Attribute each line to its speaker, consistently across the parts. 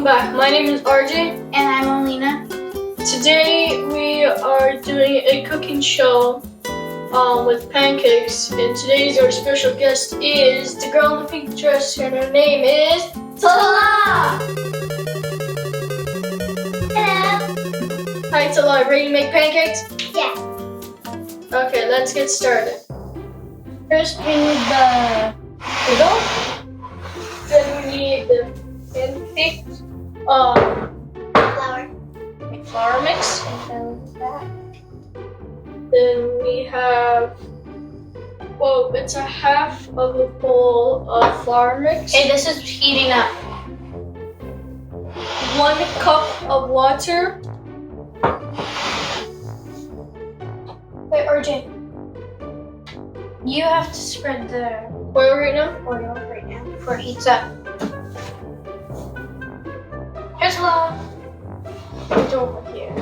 Speaker 1: back. My name is RJ.
Speaker 2: And I'm Oleanah.
Speaker 1: Today we are doing a cooking show with pancakes. And today's our special guest is the girl in the pink dress, and her name is
Speaker 2: Tallah!
Speaker 1: Hello. Hi Tallah, ready to make pancakes?
Speaker 2: Yeah.
Speaker 1: Okay, let's get started.
Speaker 2: First we need the
Speaker 1: Griddle. Then we need the pancakes. Flour mix. Then we have, well, it's a half of a bowl of flour mix.
Speaker 2: Okay, this is heating up.
Speaker 1: 1 cup of water.
Speaker 2: Wait, RJ. You have to spread the
Speaker 1: Oil right now.
Speaker 2: oil right now before it heats up. Here's Tallah. It's over here.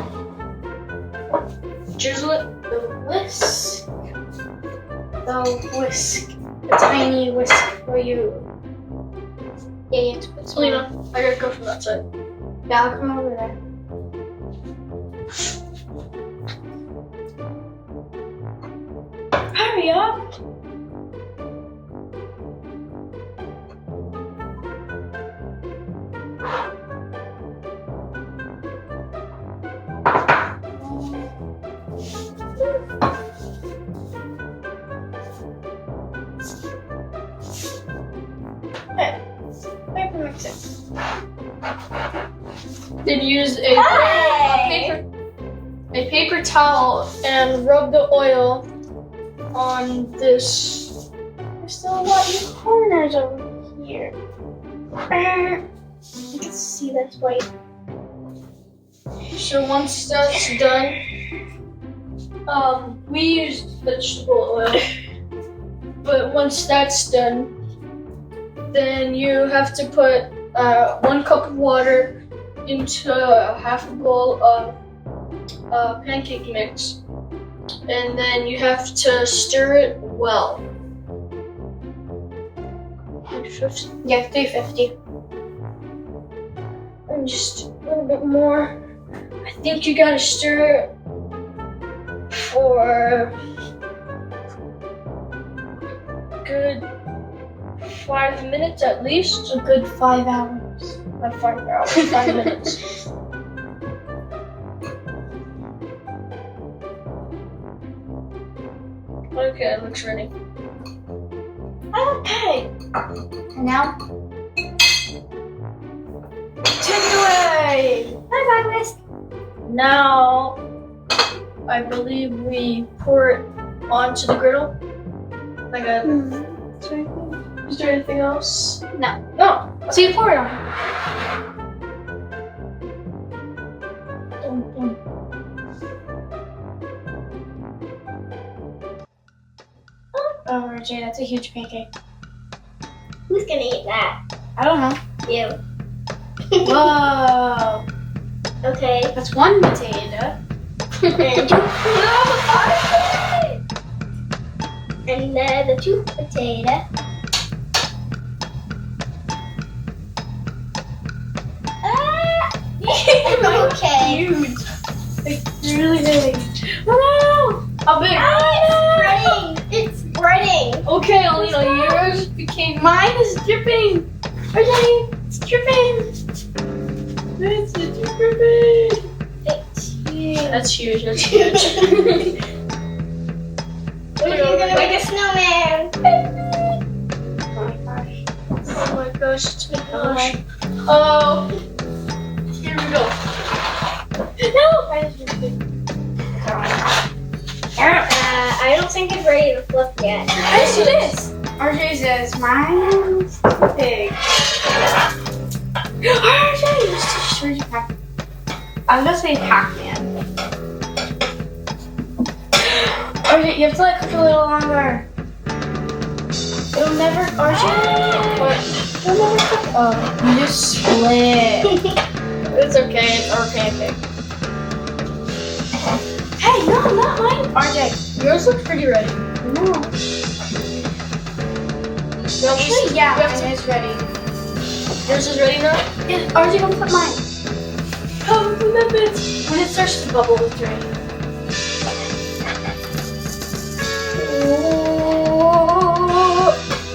Speaker 1: Drizzle it.
Speaker 2: The whisk. The whisk. The tiny whisk for you. Yeah, you have to put some.
Speaker 1: Oleanah, I gotta go from that side.
Speaker 2: Yeah, I'll come over there. Hurry up!
Speaker 1: Okay.
Speaker 2: Paper mixer.
Speaker 1: Then use
Speaker 2: Hey!
Speaker 1: a paper towel and rub the oil on this.
Speaker 2: There's still a lot in the corners over here. You can see that's white.
Speaker 1: So once that's done, we used vegetable oil, but once that's done, then you have to put 1 cup of water into half a bowl of pancake mix, and then you have to stir it well. 350.
Speaker 2: Yeah, 350.
Speaker 1: And just a little bit more. I think you gotta stir it for a good 5 minutes at least.
Speaker 2: A good 5 hours.
Speaker 1: Not 5 hours, 5 minutes. Okay, it looks ready.
Speaker 2: Okay. And now, take it away. Bye bye, whisk.
Speaker 1: Now, I believe we pour it onto the griddle. Like a. Is there anything else?
Speaker 2: No.
Speaker 1: No.
Speaker 2: So you pour it on. Oh, RJ, that's a huge pancake.
Speaker 3: Who's gonna eat that?
Speaker 2: I don't know.
Speaker 3: You.
Speaker 2: Whoa.
Speaker 3: Okay.
Speaker 2: That's 1 potato.
Speaker 3: And and the 2 potato. Okay.
Speaker 1: Huge.
Speaker 2: It's really big. Oh no! How big?
Speaker 3: Ah, it's spreading.
Speaker 1: Okay, Oleanah, yours became.
Speaker 2: Mine is dripping. RJ, it's dripping. It's dripping.
Speaker 3: It's huge.
Speaker 1: That's huge. That's huge.
Speaker 3: You're gonna make a snowman.
Speaker 1: Oh my gosh, it's my gosh. Oh, here we go.
Speaker 2: No! Mine is dripping.
Speaker 3: I don't think it's ready to flip yet.
Speaker 2: Let's do this. RJ says mine's too big. RJ, you're such a pack. I'm gonna say Pac-Man. RJ, you have to like cook a little longer. It'll never, RJ.
Speaker 1: What?
Speaker 2: It'll never cook. Oh, you just split.
Speaker 1: It's okay. It's our pancake.
Speaker 2: Hey, no, not mine. RJ,
Speaker 1: Yours looks pretty ready.
Speaker 2: no.
Speaker 1: No,
Speaker 2: Actually, yeah,
Speaker 1: we have
Speaker 2: mine is ready.
Speaker 1: Yours is ready now?
Speaker 2: Yeah, RJ, don't put mine.
Speaker 1: Oh, love it.
Speaker 2: When it starts to bubble, it's ready.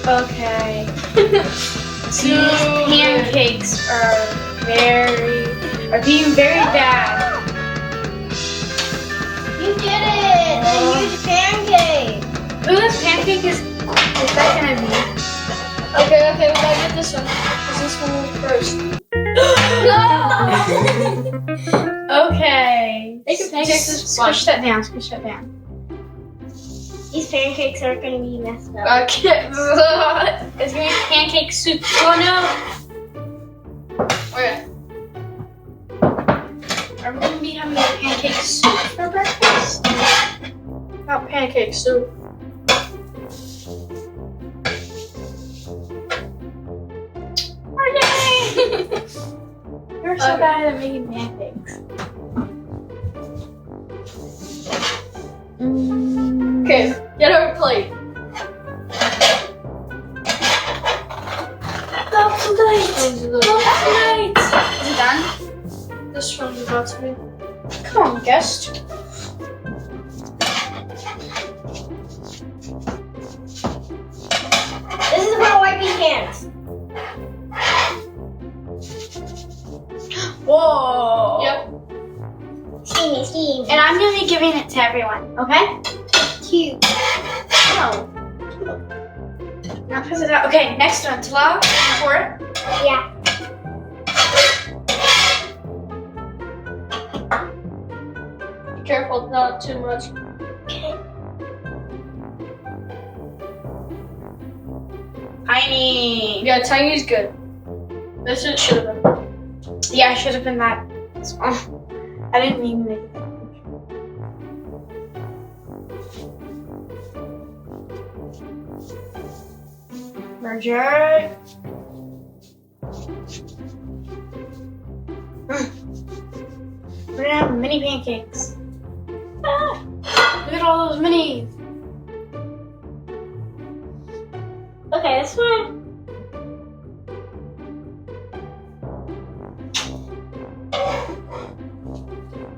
Speaker 2: Okay. These pancakes are being very bad.
Speaker 3: You did it! A huge pancake!
Speaker 2: Ooh, this pancake is that gonna be?
Speaker 1: Okay, we gotta get this one. Because this one was first.
Speaker 2: Okay.
Speaker 1: Making pancakes is fun.
Speaker 2: Squish that down, squish that down.
Speaker 3: These pancakes are gonna be messed up.
Speaker 1: I can't.
Speaker 2: It's gonna be pancake soup. Oh no!
Speaker 1: Okay.
Speaker 2: Are we gonna be having pancake soup for breakfast?
Speaker 1: Not pancake soup.
Speaker 2: You're so bad at making pancakes.
Speaker 1: Okay, get our plate.
Speaker 2: The plate!
Speaker 1: Is
Speaker 2: The plate! Is it done?
Speaker 1: This one's about to be.
Speaker 2: Come on, guest.
Speaker 3: This is for wiping hands.
Speaker 2: Whoa!
Speaker 1: Yep.
Speaker 3: Steamy, steamy.
Speaker 2: And I'm gonna be giving it to everyone, okay?
Speaker 3: Cute.
Speaker 2: No. Now pass it out. Okay, next one. Tallah, pour it.
Speaker 3: Yeah.
Speaker 1: Be careful, not too much.
Speaker 2: Tiny.
Speaker 1: Yeah, tiny's good. This is should have been.
Speaker 2: Yeah, I should have been that small. I didn't mean to make it that much. Merger. We're gonna have mini pancakes. Ah, look at all those minis.
Speaker 3: Okay, that's fine.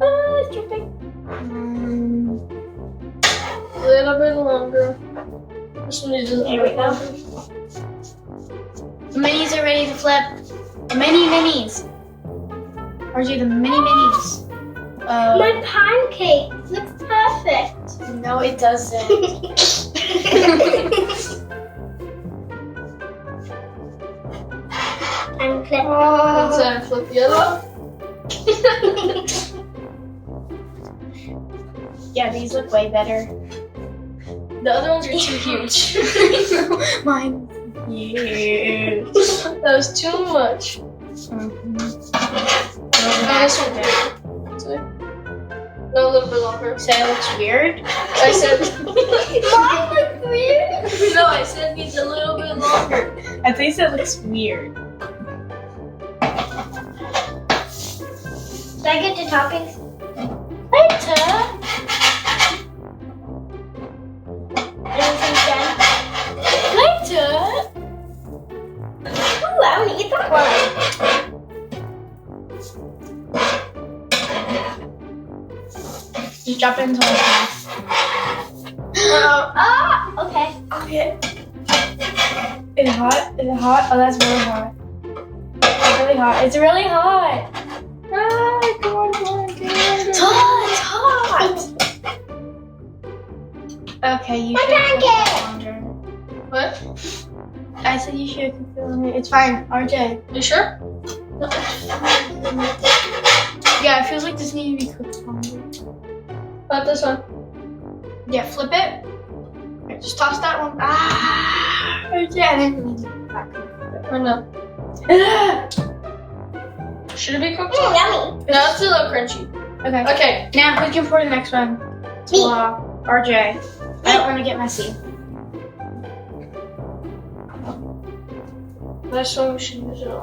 Speaker 3: Oh, it's dripping.
Speaker 1: A little bit longer. This one needs a
Speaker 3: There we
Speaker 1: little
Speaker 3: go.
Speaker 1: longer.
Speaker 2: The minis are ready to flip. The mini minis. RJ, the mini minis.
Speaker 3: My pancake looks perfect.
Speaker 2: No, it doesn't.
Speaker 3: I'm clip.
Speaker 1: Let's flip the other one.
Speaker 2: Yeah, these look way better.
Speaker 1: The other ones are too huge.
Speaker 2: Mine. Yeah.
Speaker 1: That was too much. This one too. No, a little bit longer.
Speaker 2: So it looks weird.
Speaker 1: I said.
Speaker 3: Mine looks weird.
Speaker 1: No, I said it needs a little bit longer.
Speaker 2: I think it looks weird.
Speaker 3: Did I get the toppings?
Speaker 2: Later.
Speaker 3: Everything's done?
Speaker 2: Later.
Speaker 3: Ooh, I want to eat that one.
Speaker 2: Just drop it into one glass.
Speaker 3: Ah, okay.
Speaker 2: Okay. Is it hot? Is it hot? Oh, that's really hot. It's really hot. It's really hot.
Speaker 1: Ah, come on.
Speaker 2: It's hot. It's hot. Okay, you
Speaker 3: My
Speaker 2: should cook it
Speaker 3: pancake!
Speaker 2: longer.
Speaker 1: What?
Speaker 2: I said you should cook it longer. It's fine, RJ.
Speaker 1: You sure?
Speaker 2: Yeah, it feels like this needs to be cooked longer.
Speaker 1: Not this one.
Speaker 2: Yeah, flip it. Okay, just toss that one. Ah, RJ, I didn't mean to do that.
Speaker 1: Or no? Should it be cooked?
Speaker 3: Yummy.
Speaker 1: No, it's a little crunchy.
Speaker 2: Okay.
Speaker 1: Okay.
Speaker 2: Now who can pour the next one?
Speaker 3: Me.
Speaker 2: RJ. I don't want to get messy.
Speaker 1: This one we should use it all.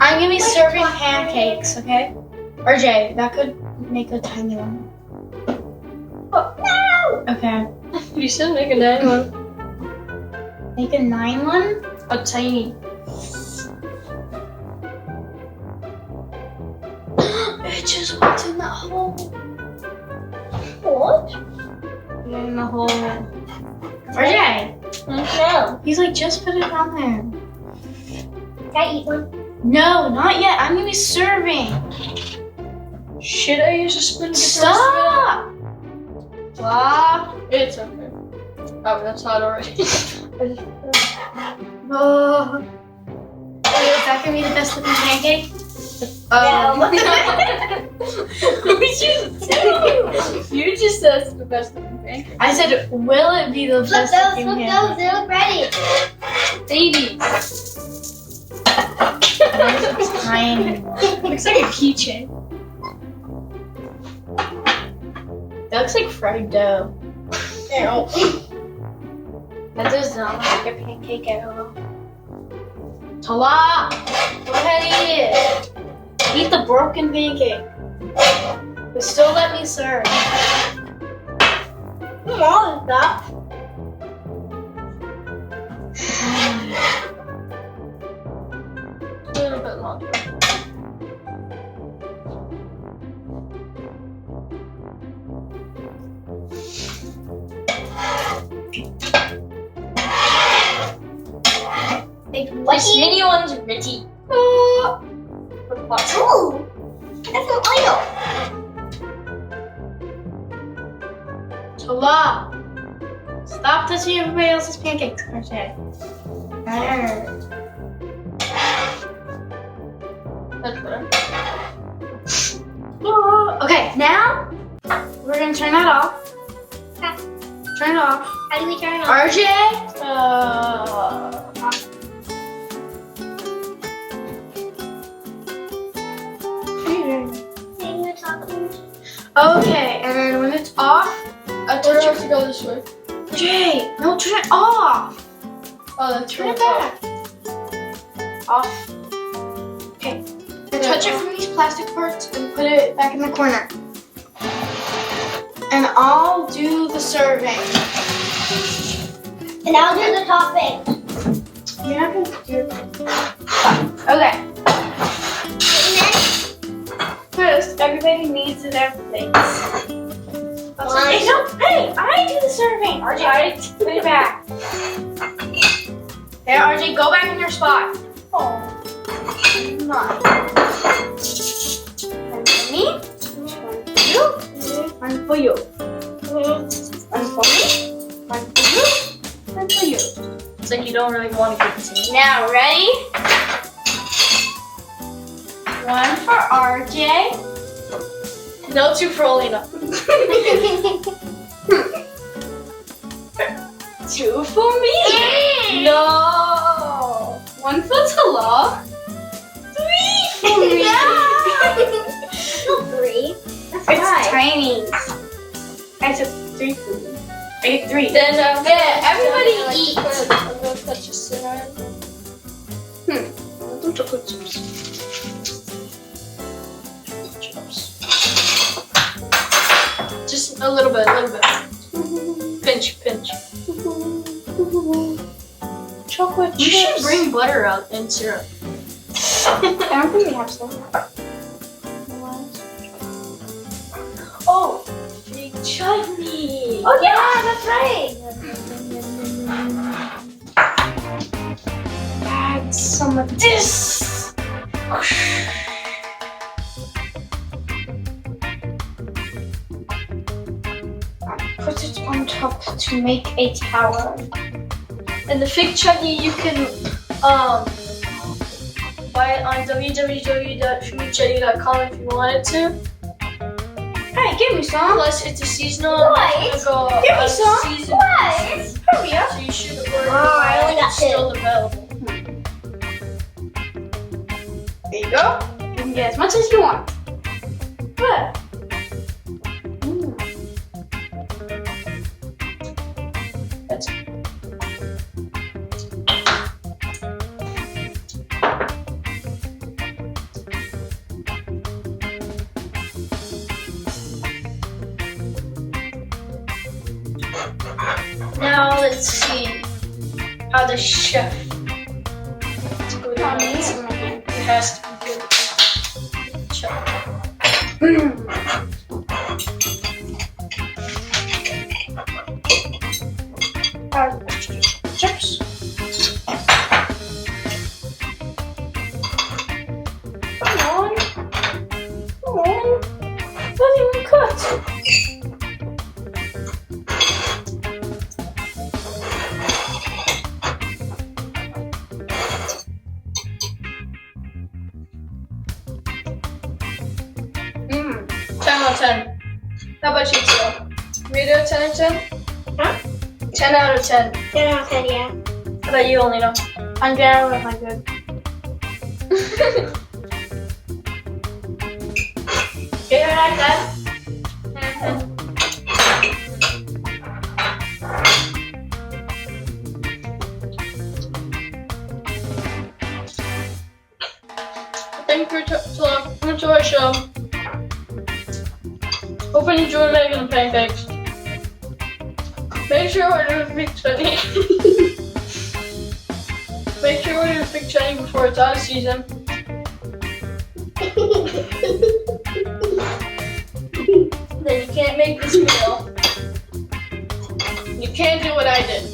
Speaker 2: I'm gonna be serving pancakes, okay? RJ, that could make a tiny one.
Speaker 3: Oh, no!
Speaker 2: Okay.
Speaker 1: You said make a nice one.
Speaker 2: Make a 9 one?
Speaker 1: A tiny.
Speaker 2: It just went in that hole.
Speaker 3: What?
Speaker 2: In the hole. RJ,
Speaker 3: No.
Speaker 2: he's like, just put it on there.
Speaker 3: Can I eat one?
Speaker 2: No, not yet. I'm gonna be serving.
Speaker 1: Should I use a spoon to get
Speaker 2: Stop! Stop.
Speaker 1: the rest of it? It's okay. Oh, that's hot already.
Speaker 2: Oh. Wait, is that gonna be the best looking pancake?
Speaker 1: You just said it's the best looking pancake.
Speaker 2: I said, will it be the
Speaker 3: Look
Speaker 2: best
Speaker 3: those,
Speaker 2: looking
Speaker 3: look
Speaker 2: pancake?
Speaker 3: those, they look ready.
Speaker 1: Baby.
Speaker 2: It's tiny.
Speaker 1: Looks like a keychain.
Speaker 2: That looks like fried dough.
Speaker 3: No.
Speaker 2: That does not look like a pancake at all. Tallah! Go ahead and eat it. Eat the broken pancake. But still let me serve.
Speaker 3: All of that.
Speaker 1: A little bit longer.
Speaker 3: This
Speaker 1: mini one's ready.
Speaker 3: Ooh, that's an oil.
Speaker 2: Tallah! Stop touching everybody else's pancakes, RJ.
Speaker 1: That's better.
Speaker 2: Okay, now we're gonna turn that off.
Speaker 3: Okay.
Speaker 2: Turn it off.
Speaker 3: How do we turn it on?
Speaker 2: RJ! Okay, and then when it's off,
Speaker 1: I told you have to go this way.
Speaker 2: RJ, no, turn it off.
Speaker 1: Oh, that's
Speaker 2: Turn
Speaker 1: right.
Speaker 2: it back. Off. Okay. Then touch it from these plastic parts and put it back in the corner. And I'll do the serving.
Speaker 3: And I'll do the topping.
Speaker 2: You're not gonna do it. Okay. First, everybody needs their plates. Hey, no, hey, I do the serving. RJ, put it back. There, RJ, go back in your spot.
Speaker 3: Oh.
Speaker 2: Come on. One for me. One for you. One for me. One for you. One for you.
Speaker 1: It's like you don't really want to give it to me.
Speaker 2: Now, ready? One for RJ.
Speaker 1: No, two for Oleanah.
Speaker 2: Two for me.
Speaker 1: No.
Speaker 2: One for Tallah. Three for me.
Speaker 3: Three. That's
Speaker 2: It's
Speaker 3: five.
Speaker 2: tiny. I took 3 for me. I get 3.
Speaker 1: Then
Speaker 2: Yeah, everybody
Speaker 1: I'm
Speaker 2: eat.
Speaker 1: gonna put your cinnamon. Don't chocolate chips. Just a little bit, Pinch.
Speaker 2: Chocolate
Speaker 1: You should bring butter out and syrup.
Speaker 2: I don't think we have some.
Speaker 1: Oh, fig chutney.
Speaker 3: Oh yeah, that's right.
Speaker 2: Add some of this. Put it on top to make a tower.
Speaker 1: And the fig chutney you can buy it on www.foodchutney.com if you wanted to.
Speaker 2: Hey, give me some.
Speaker 1: Plus, it's a seasonal.
Speaker 3: What?
Speaker 1: It's like
Speaker 2: Give me
Speaker 1: a
Speaker 2: some.
Speaker 1: season.
Speaker 3: What?
Speaker 2: Hurry up.
Speaker 1: So you should order
Speaker 3: Oh, I only got
Speaker 1: it's still available.
Speaker 2: There you go. You can get as much as you want. Good.
Speaker 1: That's Now let's see. How the chef. It's good.
Speaker 2: Not me.
Speaker 1: It has to be good. Chef.
Speaker 2: Chips. Come on. Come on. Not even cut.
Speaker 1: Mmm. 10 out of 10. How about you, Tallah? Rate it 10 out of 10?
Speaker 3: Huh?
Speaker 1: 10 out of 10.
Speaker 3: 10 out of 10, yeah.
Speaker 1: How about you, Oleanah?
Speaker 2: 100 out of 100.
Speaker 3: You're like that?
Speaker 1: Thank you for coming to our show. Hope you enjoy making the pancakes. Make sure you order the Fig Chutney. Make sure you order the Fig Chutney before it's out of season. Then you can't make this meal. You can't do what I did.